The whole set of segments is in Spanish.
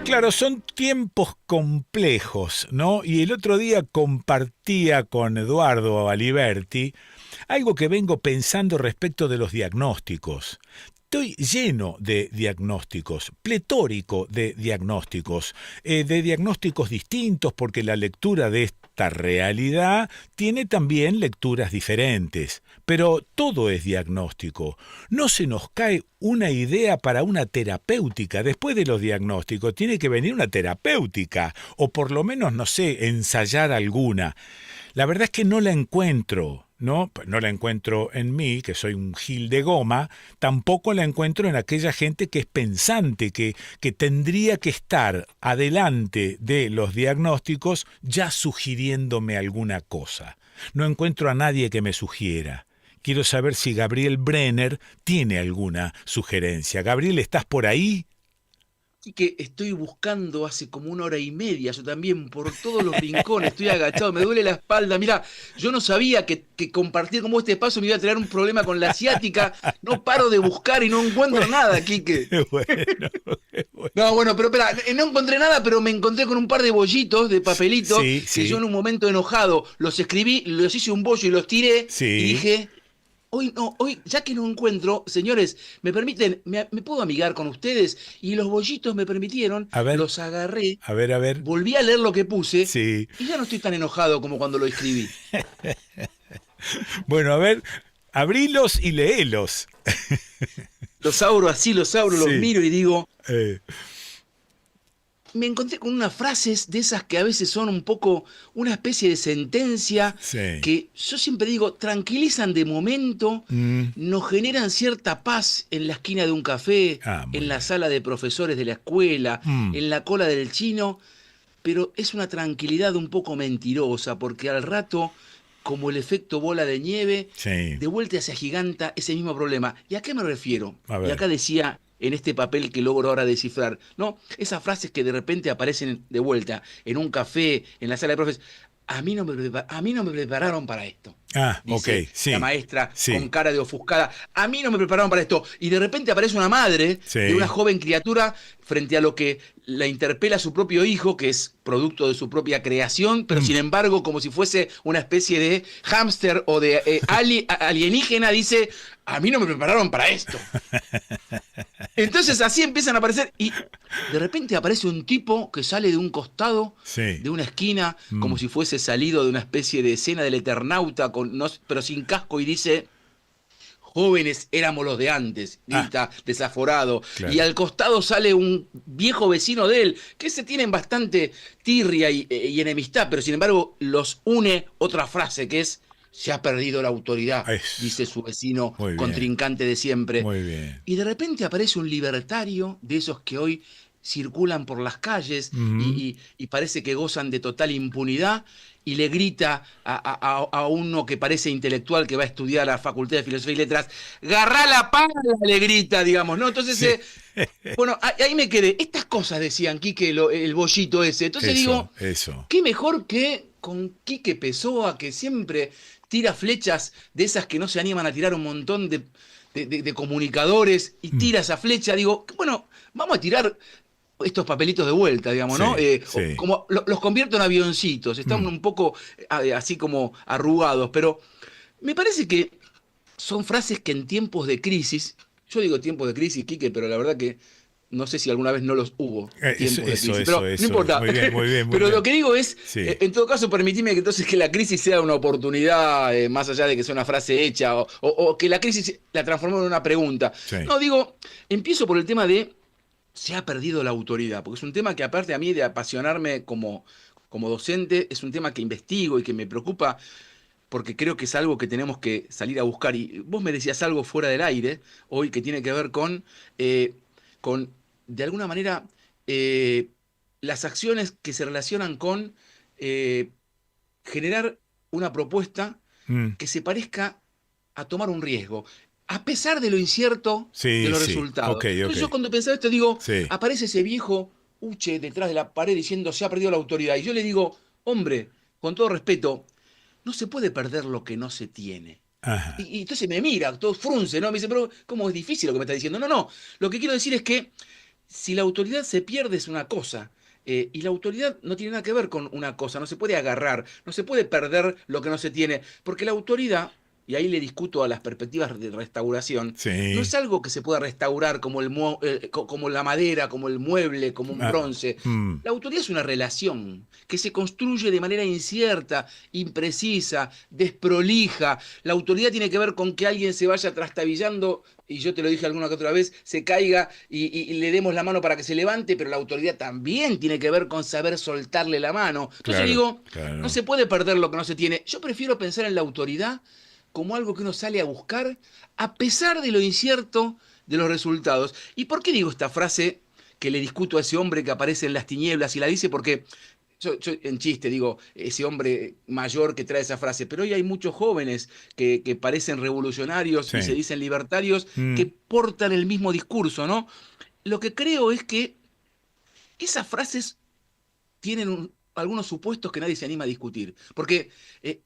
Claro, son tiempos complejos, ¿no? Y el otro día compartía con Eduardo Aliberti algo que vengo pensando respecto de los diagnósticos. Estoy lleno de diagnósticos, pletórico de diagnósticos distintos, porque la lectura de esta realidad tiene también lecturas diferentes. Pero todo es diagnóstico. No se nos cae una idea para una terapéutica. Después de los diagnósticos tiene que venir una terapéutica, o por lo menos, no sé, ensayar alguna. La verdad es que no la encuentro, ¿no? No la encuentro en mí, que soy un gil de goma, tampoco la encuentro en aquella gente que es pensante, que tendría que estar adelante de los diagnósticos ya sugiriéndome alguna cosa. No encuentro a nadie que me sugiera. Quiero saber si Gabriel Brenner tiene alguna sugerencia. Gabriel, ¿estás por ahí? Y que estoy buscando hace como 1 hora y media, yo también, por todos los rincones, estoy agachado, me duele la espalda. Mira, yo no sabía que compartir con vos este espacio me iba a traer un problema con la ciática. No paro de buscar y no encuentro nada, Quique. Bueno, bueno. No, bueno, pero espera, no encontré nada, pero me encontré con un par de bollitos, de papelitos, Sí, que yo sí, en un momento enojado los escribí, los hice un bollo y los tiré, y sí. dije, hoy no, hoy, ya que no encuentro, señores, me permiten, me puedo amigar con ustedes, y los bollitos me permitieron, A ver, los agarré, a ver, a ver. volví a leer lo que puse, Sí. y ya no estoy tan enojado como cuando lo escribí. Bueno, a ver, abrilos y léelos. Los abro así, los abro, los Sí. miro y digo, eh, me encontré con unas frases de esas que a veces son un poco una especie de sentencia sí. que yo siempre digo, tranquilizan de momento, Mm, nos generan cierta paz en la esquina de un café, muy en la bien. sala de profesores de la escuela, Mm, en la cola del chino, pero es una tranquilidad un poco mentirosa, porque al rato, como el efecto bola de nieve, sí. de vuelta se agiganta ese mismo problema. ¿Y a qué me refiero? A Y ver. acá decía en este papel que logro ahora descifrar, ¿no? Esas frases que de repente aparecen de vuelta en un café, en la sala de profes. A mí no me prepararon para esto, Ah, ok, dice la sí. maestra con Sí. cara de ofuscada. A mí no me prepararon para esto. Y de repente aparece una madre de una Sí. joven criatura frente a lo que la interpela su propio hijo, que es producto de su propia creación, pero Mm, sin embargo, como si fuese una especie de hámster o de alienígena, dice, a mí no me prepararon para esto. Entonces así empiezan a aparecer y de repente aparece un tipo que sale de un costado, sí. de una esquina, como Mm, si fuese salido de una especie de escena del Eternauta, pero sin casco, y dice, jóvenes éramos los de antes, ah, grita desaforado. Y claro. al costado sale un viejo vecino de él, que se tienen bastante tirria y enemistad, pero sin embargo los une otra frase que es, se ha perdido la autoridad, Eso. dice su vecino Muy bien. contrincante de siempre. Muy bien. Y de repente aparece un libertario de esos que hoy circulan por las calles Mm, y parece que gozan de total impunidad y le grita a uno que parece intelectual que va a estudiar a la Facultad de Filosofía y Letras, ¡garrá la pala! Le grita, digamos, ¿no? Entonces, sí. bueno, ahí me quedé. Estas cosas decían Quique, el bollito ese. Entonces Eso, digo, eso. qué mejor que con Quique Pessoa, que siempre tira flechas de esas que no se animan a tirar un montón de comunicadores y Mm, tira esa flecha. Digo, bueno, vamos a tirar estos papelitos de vuelta, digamos, ¿no? sí, sí. Como los convierto en avioncitos, están Mm, un poco así como arrugados, pero me parece que son frases que en tiempos de crisis, yo digo tiempos de crisis, Quique, pero la verdad que no sé si alguna vez no los hubo, eso, tiempos de eso, crisis, eso, pero no eso. importa. Muy bien, muy bien, muy Pero lo bien. que digo es, Sí. en todo caso, permitime que entonces que la crisis sea una oportunidad, más allá de que sea una frase hecha, o que la crisis la transformó en una pregunta. Sí. No, digo, empiezo por el tema de se ha perdido la autoridad, porque es un tema que aparte a mí de apasionarme como docente, es un tema que investigo y que me preocupa porque creo que es algo que tenemos que salir a buscar. Y vos me decías algo fuera del aire hoy que tiene que ver eh, con de alguna manera, eh, las acciones que se relacionan con eh, generar una propuesta Mm, que se parezca a tomar un riesgo, a pesar de lo incierto de sí, los sí. Ok, resultados. ok. Entonces yo cuando pensaba esto digo, Sí. aparece ese viejo Uche detrás de la pared diciendo se ha perdido la autoridad. Y yo le digo, hombre, con todo respeto, no se puede perder lo que no se tiene. Ajá. Y entonces me mira, todo frunce, ¿no? Me dice, pero ¿cómo es difícil lo que me está diciendo? No, no, lo que quiero decir es que si la autoridad se pierde es una cosa. Y la autoridad no tiene nada que ver con una cosa, no se puede agarrar, no se puede perder lo que no se tiene, porque la autoridad, y ahí le discuto a las perspectivas de restauración, no Sí. es algo que se pueda restaurar como, como la madera, como el mueble, como un Ah, bronce. mm, La autoridad es una relación que se construye de manera incierta, imprecisa, desprolija. La autoridad tiene que ver con que alguien se vaya trastabillando, y yo te lo dije alguna que otra vez, se caiga y le demos la mano para que se levante, pero la autoridad también tiene que ver con saber soltarle la mano. Entonces claro, digo, no claro. se puede perder lo que no se tiene. Yo prefiero pensar en la autoridad como algo que uno sale a buscar a pesar de lo incierto de los resultados. ¿Y por qué digo esta frase que le discuto a ese hombre que aparece en las tinieblas? Y la dice porque yo en chiste digo, ese hombre mayor que trae esa frase, pero hoy hay muchos jóvenes que parecen revolucionarios y se Sí. dicen libertarios que Mm, portan el mismo discurso, ¿no? Lo que creo es que esas frases tienen algunos supuestos que nadie se anima a discutir, porque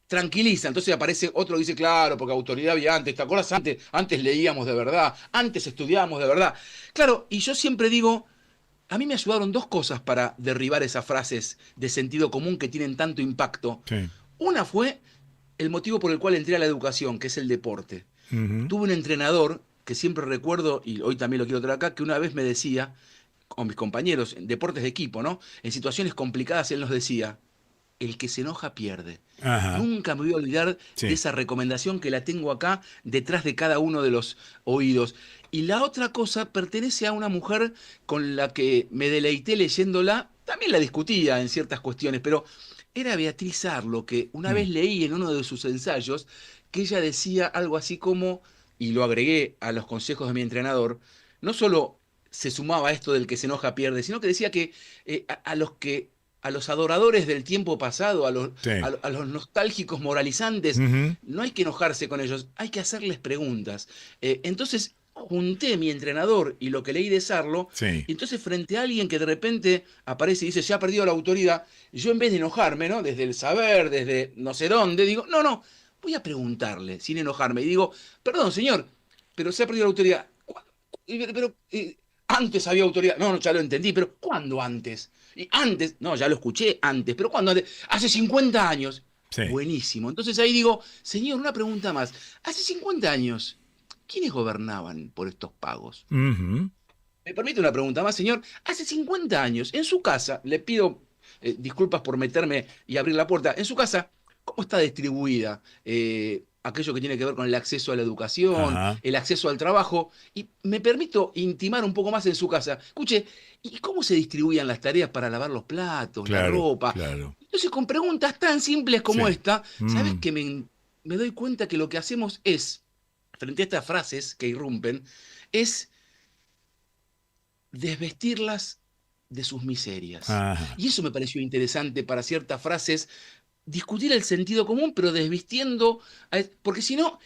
tranquiliza, entonces aparece otro que dice, claro, porque autoridad había antes, ¿te acuerdas antes? Antes leíamos de verdad, antes estudiábamos de verdad. Claro, y yo siempre digo, a mí me ayudaron dos cosas para derribar esas frases de sentido común que tienen tanto impacto. sí. Una fue el motivo por el cual entré a la educación, que es el deporte. Ujú. Tuve un entrenador que siempre recuerdo, y hoy también lo quiero traer acá, que una vez me decía, con mis compañeros, en deportes de equipo, ¿no? En situaciones complicadas, él nos decía, el que se enoja pierde. Ajá. Nunca me voy a olvidar de Sí. esa recomendación que la tengo acá detrás de cada uno de los oídos. Y la otra cosa pertenece a una mujer con la que me deleité leyéndola, también la discutía en ciertas cuestiones, pero era Beatriz Arlo, que una Mm, vez leí en uno de sus ensayos que ella decía algo así como, y lo agregué a los consejos de mi entrenador, no solo se sumaba a esto del que se enoja pierde, sino que decía que a los que a los adoradores del tiempo pasado, sí. a los nostálgicos moralizantes, Ujú. no hay que enojarse con ellos, hay que hacerles preguntas. Entonces junté mi entrenador y lo que leí de Sarlo, Sí. y entonces frente a alguien que de repente aparece y dice, se ha perdido la autoridad, yo en vez de enojarme, ¿no? Desde el saber, desde no sé dónde, digo, no, no, voy a preguntarle sin enojarme. Y digo, perdón, señor, pero se ha perdido la autoridad. Antes había autoridad. No, no, ya lo entendí, pero ¿cuándo antes? Y antes, no, ya lo escuché antes, pero ¿cuándo antes? Hace 50 años. Sí. Buenísimo. Entonces ahí digo, señor, una pregunta más. Hace 50 años, ¿quiénes gobernaban por estos pagos? Ujú. ¿Me permite una pregunta más, señor? Hace 50 años, en su casa, le pido disculpas por meterme y abrir la puerta, en su casa, ¿cómo está distribuida aquello que tiene que ver con el acceso a la educación, Ajá. el acceso al trabajo? Y me permito intimar un poco más en su casa. Escuche, ¿y cómo se distribuían las tareas para lavar los platos, la Claro, ropa? claro. Entonces, con preguntas tan simples como Sí. esta, ¿sabes Mm, que me doy cuenta que lo que hacemos es, frente a estas frases que irrumpen, es desvestirlas de sus miserias? ajá. Y eso me pareció interesante para ciertas frases, discutir el sentido común, pero desvistiendo, porque si no,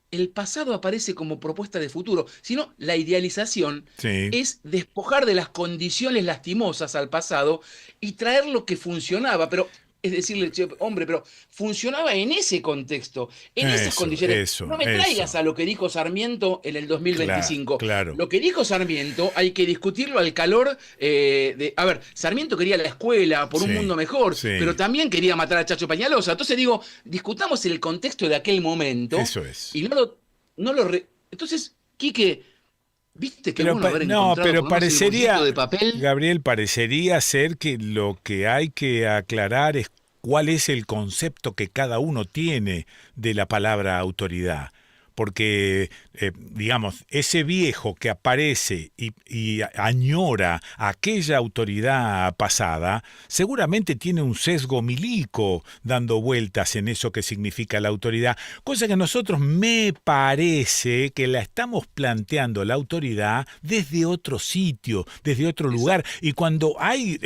el pasado aparece como propuesta de futuro, sino la idealización Sí. es despojar de las condiciones lastimosas al pasado y traer lo que funcionaba, pero es decirle, "Che, hombre, pero funcionaba en ese contexto, en esas Eso, condiciones. eso, No me traigas eso. a lo que dijo Sarmiento en el Claro, 2025. claro. Lo que dijo Sarmiento hay que discutirlo al calor de... A ver, Sarmiento quería la escuela por un Sí, mundo mejor, pero sí. también quería matar a Chacho Pañalosa. Entonces digo, discutamos el contexto de aquel momento Eso es. y no lo. Entonces, Quique, ¿viste qué Pero bueno haber no, encontrado pero por lo menos el bolsito parecería, de papel? Gabriel, parecería ser que lo que hay que aclarar es cuál es el concepto que cada uno tiene de la palabra autoridad. Porque, digamos, ese viejo que aparece y añora aquella autoridad pasada, seguramente tiene un sesgo milico dando vueltas en eso que significa la autoridad, cosa que nosotros me parece que la estamos planteando la autoridad desde otro sitio, desde otro lugar, Exacto. y cuando hay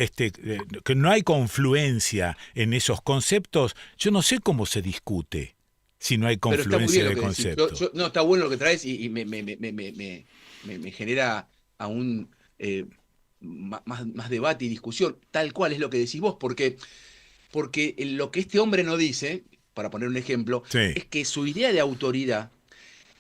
que no hay confluencia en esos conceptos, yo no sé cómo se discute si no hay Pero está muy confluencia bien lo de que decís. concepto. No, está bueno lo que traes y me genera aún más debate y discusión. Tal cual es lo que decís vos, porque lo que este hombre no dice, para poner un ejemplo, Sí, es que su idea de autoridad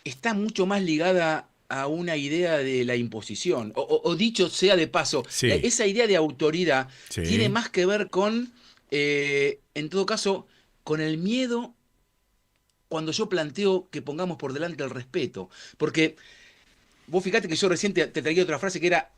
está mucho más ligada. a una idea de la imposición. O dicho sea de paso, Sí, esa idea de autoridad tiene sí, más que ver con, en todo caso, con el miedo cuando yo planteo que pongamos por delante el respeto. Porque vos fíjate que yo recién te traía otra frase que era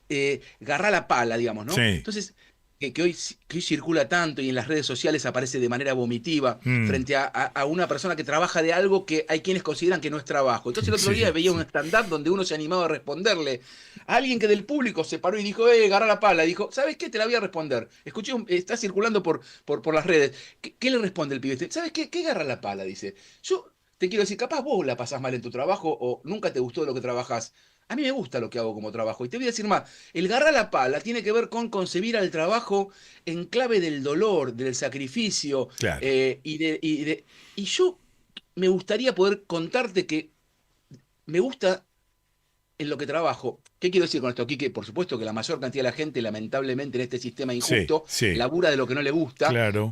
garrá la pala, digamos, ¿no? sí. Entonces, que hoy circula tanto y en las redes sociales aparece de manera vomitiva Mm, frente a una persona que trabaja de algo que hay quienes consideran que no es trabajo. Entonces el otro día sí, veía un sí. stand-up donde uno se animaba a responderle a alguien que del público se paró y dijo, garrá la pala. Y dijo, ¿sabes qué? Te la voy a responder. Escuché, está circulando por las redes. ¿Qué le responde el pibe? ¿Sabes qué? ¿Qué garra la pala? Dice. Yo te quiero decir, capaz vos la pasás mal en tu trabajo o nunca te gustó lo que trabajás. A mí me gusta lo que hago como trabajo. Y te voy a decir más, el garra la pala tiene que ver con concebir al trabajo en clave del dolor, del sacrificio. Claro. Y yo me gustaría poder contarte que me gusta en lo que trabajo. ¿Qué quiero decir con esto, Quique? Por supuesto que la mayor cantidad de la gente, lamentablemente, en este sistema Sí, injusto, sí, labura de lo que no le gusta, claro.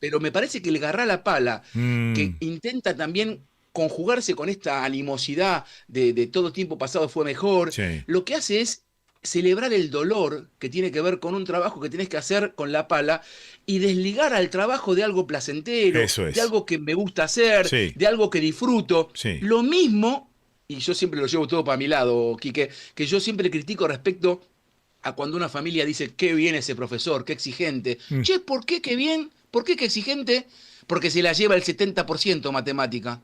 pero me parece que el garra la pala, que Mm, intenta también conjugarse con esta animosidad de todo tiempo pasado fue mejor, sí, lo que hace es celebrar el dolor que tiene que ver con un trabajo que tenés que hacer con la pala y desligar al trabajo de algo placentero, eso de es. algo que me gusta hacer, Sí, de algo que disfruto. sí. Lo mismo, y yo siempre lo llevo todo para mi lado, Quique, que yo siempre critico respecto a cuando una familia dice, qué bien ese profesor, qué exigente. Mm, Che, ¿por qué qué bien? ¿Por qué qué exigente? Porque se la lleva el 70% matemática.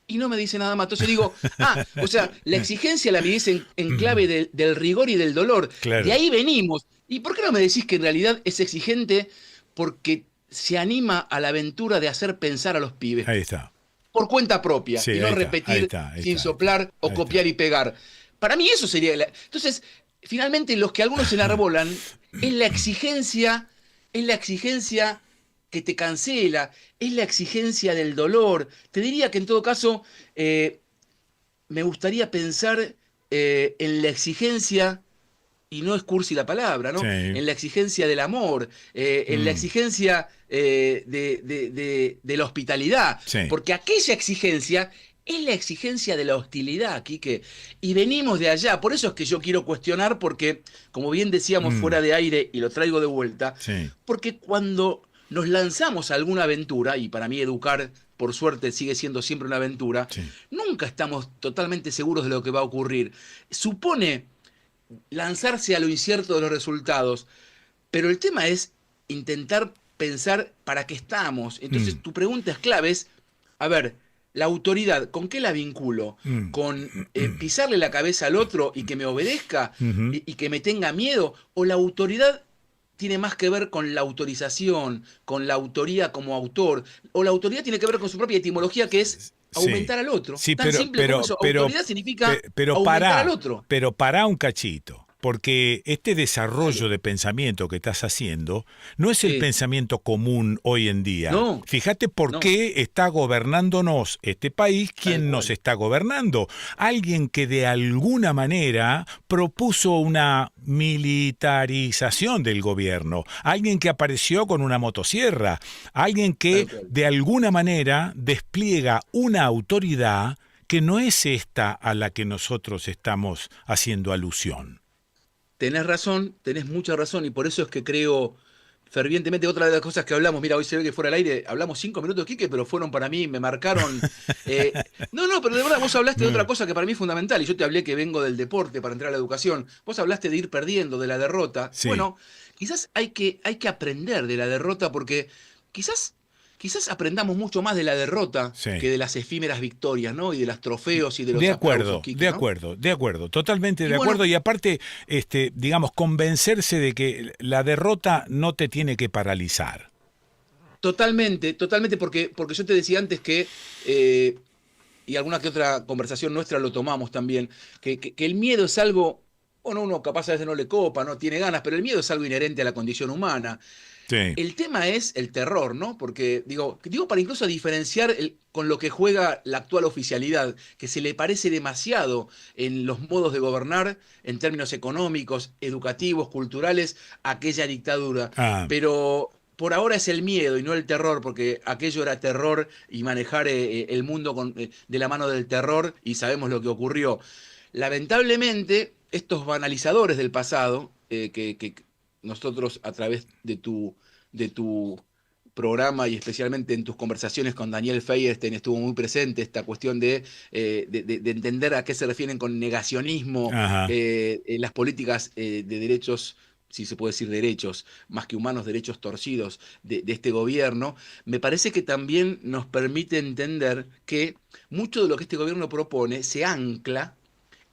Y no me dice nada más. Entonces digo, o sea, la exigencia la midís en clave del rigor y del dolor. De claro. ahí venimos. ¿Y por qué no me decís que en realidad es exigente porque se anima a la aventura de hacer pensar a los pibes Ahí está. por cuenta propia Sí, y no ahí está, ahí repetir está, ahí sin está, ahí está. soplar o Ahí está. copiar y pegar? Para mí eso sería... Entonces, finalmente los que algunos se enarbolan es la exigencia que te cancela, es la exigencia del dolor. Te diría que en todo caso me gustaría pensar en la exigencia, y no es cursi la palabra, ¿no? Sí. En la exigencia del amor, en la Mm, exigencia de la hospitalidad, sí. porque aquella exigencia es la exigencia de la hostilidad, Quique, y venimos de allá, por eso es que yo quiero cuestionar, porque, como bien decíamos Mm, fuera de aire, y lo traigo de vuelta, sí. porque cuando nos lanzamos a alguna aventura, y para mí educar, por suerte, sigue siendo siempre una aventura, Sí. nunca estamos totalmente seguros de lo que va a ocurrir. Supone lanzarse a lo incierto de los resultados, pero el tema es intentar pensar para qué estamos. Entonces, Mm, tu pregunta es clave, es, a ver, la autoridad, ¿con qué la vinculo? mm. ¿Con pisarle la cabeza al otro y que me obedezca Ujú. y que me tenga miedo? ¿O la autoridad tiene más que ver con la autorización, con la autoría como autor? ¿O la autoridad tiene que ver con su propia etimología, que es Sí. aumentar al otro? Sí, Tan simple como eso. Autoridad significa aumentar al otro. pero pará un cachito. Porque este Dale. desarrollo de pensamiento que estás haciendo no es el Sí. pensamiento común hoy en día. No, Fíjate por no, qué está gobernándonos este país, tal quién nos cual. está gobernando. Alguien que de alguna manera propuso una militarización del gobierno. Alguien que apareció con una motosierra. Alguien que Tal cual. de alguna manera despliega una autoridad que no es esta a la que nosotros estamos haciendo alusión. Tenés razón, tenés mucha razón, y por eso es que creo fervientemente. Otra de las cosas que hablamos, mira, hoy se ve que fuera al aire, hablamos 5 minutos, Quique, pero fueron para mí, me marcaron. No, no, pero de verdad, vos hablaste de otra cosa que para mí es fundamental, y yo te hablé que vengo del deporte para entrar a la educación. Vos hablaste de ir perdiendo, de la derrota. Sí, Bueno, quizás hay que aprender de la derrota, porque quizás, quizás aprendamos mucho más de la derrota sí. que de las efímeras victorias, ¿no? Y de los trofeos y de los aplausos, Quique, De ¿no? acuerdo, de acuerdo, totalmente Y de bueno, acuerdo. Y aparte, digamos, convencerse de que la derrota no te tiene que paralizar. totalmente, totalmente, porque yo te decía antes que, y alguna que otra conversación nuestra lo tomamos también, que el miedo es algo, bueno, uno capaz a veces no le copa, no tiene ganas, pero el miedo es algo inherente a la condición humana. Sí, El tema es el terror, ¿no? Porque, digo para incluso diferenciar con lo que juega la actual oficialidad, que se le parece demasiado en los modos de gobernar, en términos económicos, educativos, culturales, a aquella dictadura. ah, Pero por ahora es el miedo y no el terror, porque aquello era terror y manejar el mundo de la mano del terror, y sabemos lo que ocurrió. lamentablemente, estos banalizadores del pasado, que nosotros a través de tu programa y especialmente en tus conversaciones con Daniel Feierstein estuvo muy presente esta cuestión de entender a qué se refieren con negacionismo Ajá. en las políticas de derechos, si se puede decir derechos, más que humanos, derechos torcidos de este gobierno, me parece que también nos permite entender que mucho de lo que este gobierno propone se ancla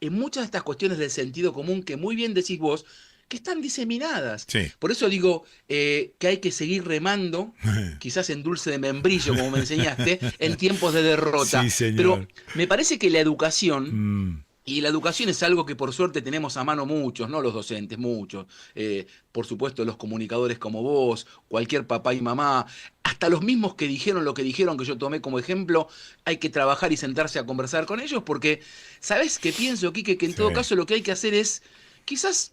en muchas de estas cuestiones del sentido común que muy bien decís vos, que están diseminadas. Sí. Por eso digo que hay que seguir remando, quizás en dulce de membrillo, como me enseñaste, en tiempos de derrota. Sí, Pero señor. me parece que la educación, Mm, y la educación es algo que por suerte tenemos a mano muchos, no los docentes, muchos. Por supuesto, los comunicadores como vos, cualquier papá y mamá, hasta los mismos que dijeron lo que dijeron, que yo tomé como ejemplo, hay que trabajar y sentarse a conversar con ellos, porque, ¿sabés qué pienso, Quique? Que en sí. todo caso lo que hay que hacer es quizás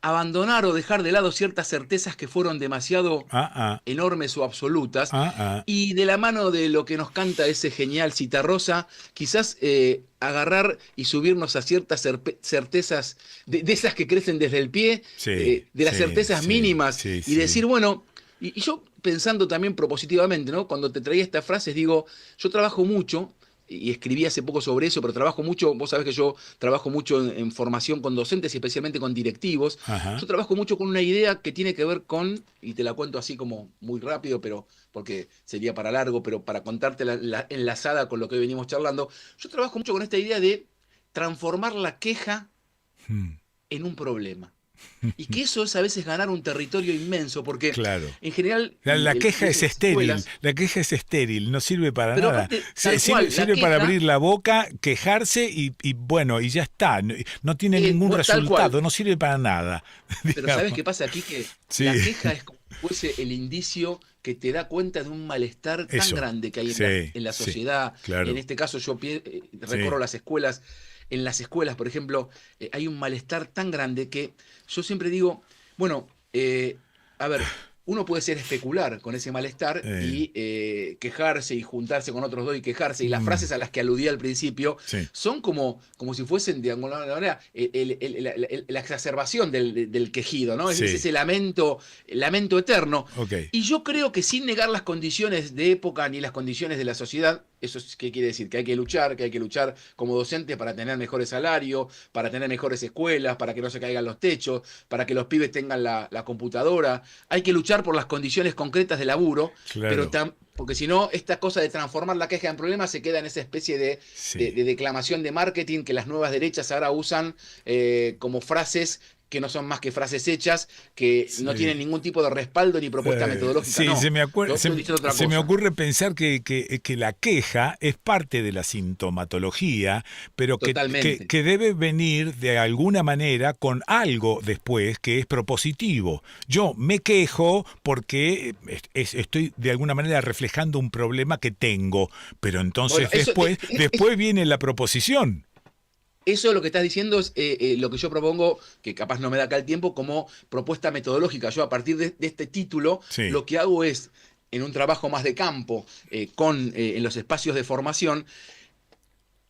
abandonar o dejar de lado ciertas certezas que fueron demasiado Ah, ah, enormes o absolutas, ah, ah. y de la mano de lo que nos canta ese genial Citarrosa, quizás agarrar y subirnos a ciertas certezas, de esas que crecen desde el pie, Sí, de las sí, certezas sí, mínimas, sí, y sí. decir, bueno, y yo pensando también propositivamente, ¿no? Cuando te traía estas frases, digo, yo trabajo mucho. Y escribí hace poco sobre eso, pero trabajo mucho, vos sabés que yo trabajo mucho en formación con docentes y especialmente con directivos. Ajá. Yo trabajo mucho con una idea que tiene que ver con, y te la cuento así como muy rápido, pero porque sería para largo, pero para contarte enlazada con lo que hoy venimos charlando, yo trabajo mucho con esta idea de transformar la queja Mm. en un problema. Y que eso es a veces ganar un territorio inmenso, porque Claro. en general, La queja es desde las estéril, escuelas, la queja es estéril, no sirve para pero nada. aparte, tal Sirve, cual, la sirve para queja, abrir la boca, quejarse y bueno, y ya está. No, no tiene ningún tal cual. resultado, no sirve para nada, Pero ¿sabes digamos. qué pasa aquí? Que Sí, la queja es como si fuese el indicio que te da cuenta de un malestar tan eso. grande que hay Sí, en la sí, sociedad. En claro. este caso yo recorro Sí. las escuelas. En las escuelas, por ejemplo, hay un malestar tan grande que yo siempre digo, bueno, a ver, uno puede ser especular con ese malestar Eh, y quejarse y juntarse con otros dos y quejarse. Y las mm, frases a las que aludía al principio sí. son como si fuesen, de alguna manera, la exacerbación del quejido, ¿no? Es Sí. ese lamento eterno. Ok. Y yo creo que sin negar las condiciones de época ni las condiciones de la sociedad, ¿eso qué quiere decir? Que hay que luchar como docentes para tener mejores salarios, para tener mejores escuelas, para que no se caigan los techos, para que los pibes tengan la computadora. Hay que luchar por las condiciones concretas de laburo, pero Claro. porque si no, esta cosa de transformar la queja en problema se queda en esa especie de, Sí. de declamación de marketing que las nuevas derechas ahora usan como frases que no son más que frases hechas, que no Sí. tienen ningún tipo de respaldo ni propuesta metodológica. Sí, No, yo estoy diciendo otra se me cosa. ocurre pensar que la queja es parte de la sintomatología, pero Totalmente. que debe venir de alguna manera con algo después que es propositivo. Yo me quejo porque estoy de alguna manera reflejando un problema que tengo, pero Bueno, entonces eso, después viene la proposición. eso lo que estás diciendo es lo que yo propongo, que capaz no me da acá el tiempo, como propuesta metodológica. Yo a partir de este título, Sí, lo que hago es, en un trabajo más de campo, en los espacios de formación,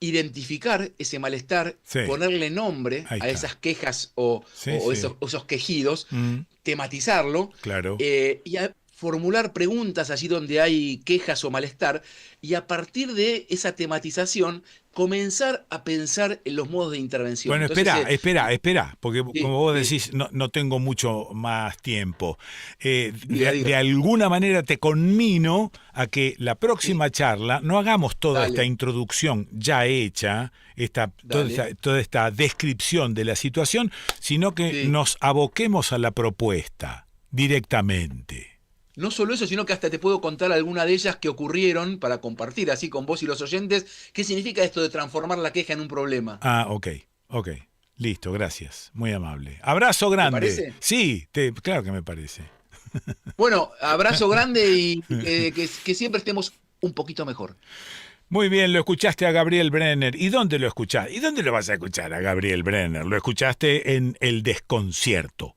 identificar ese malestar, sí, ponerle nombre ahí a está. esas quejas o, Sí, o sí, esos quejidos, mm, tematizarlo claro. y formular preguntas allí donde hay quejas o malestar, y a partir de esa tematización comenzar a pensar en los modos de intervención. Bueno, Entonces, espera, porque sí, como vos sí, decís, no tengo mucho más tiempo. diga, De diga, alguna manera te conmino a que la sí, próxima charla no hagamos toda esta dale, introducción ya hecha, dale, toda esta descripción de la situación, sino que sí. nos aboquemos a la propuesta directamente. No solo eso, sino que hasta te puedo contar alguna de ellas que ocurrieron para compartir así con vos y los oyentes. ¿Qué significa esto de transformar la queja en un problema? Ah, ok. Listo, gracias. Muy amable. Abrazo ¿Te grande. parece? Sí, claro que me parece. Bueno, abrazo grande y que siempre estemos un poquito mejor. Muy bien, lo escuchaste a Gabriel Brenner. ¿Y dónde lo escuchaste? ¿Y dónde lo vas a escuchar a Gabriel Brenner? Lo escuchaste en El Desconcierto.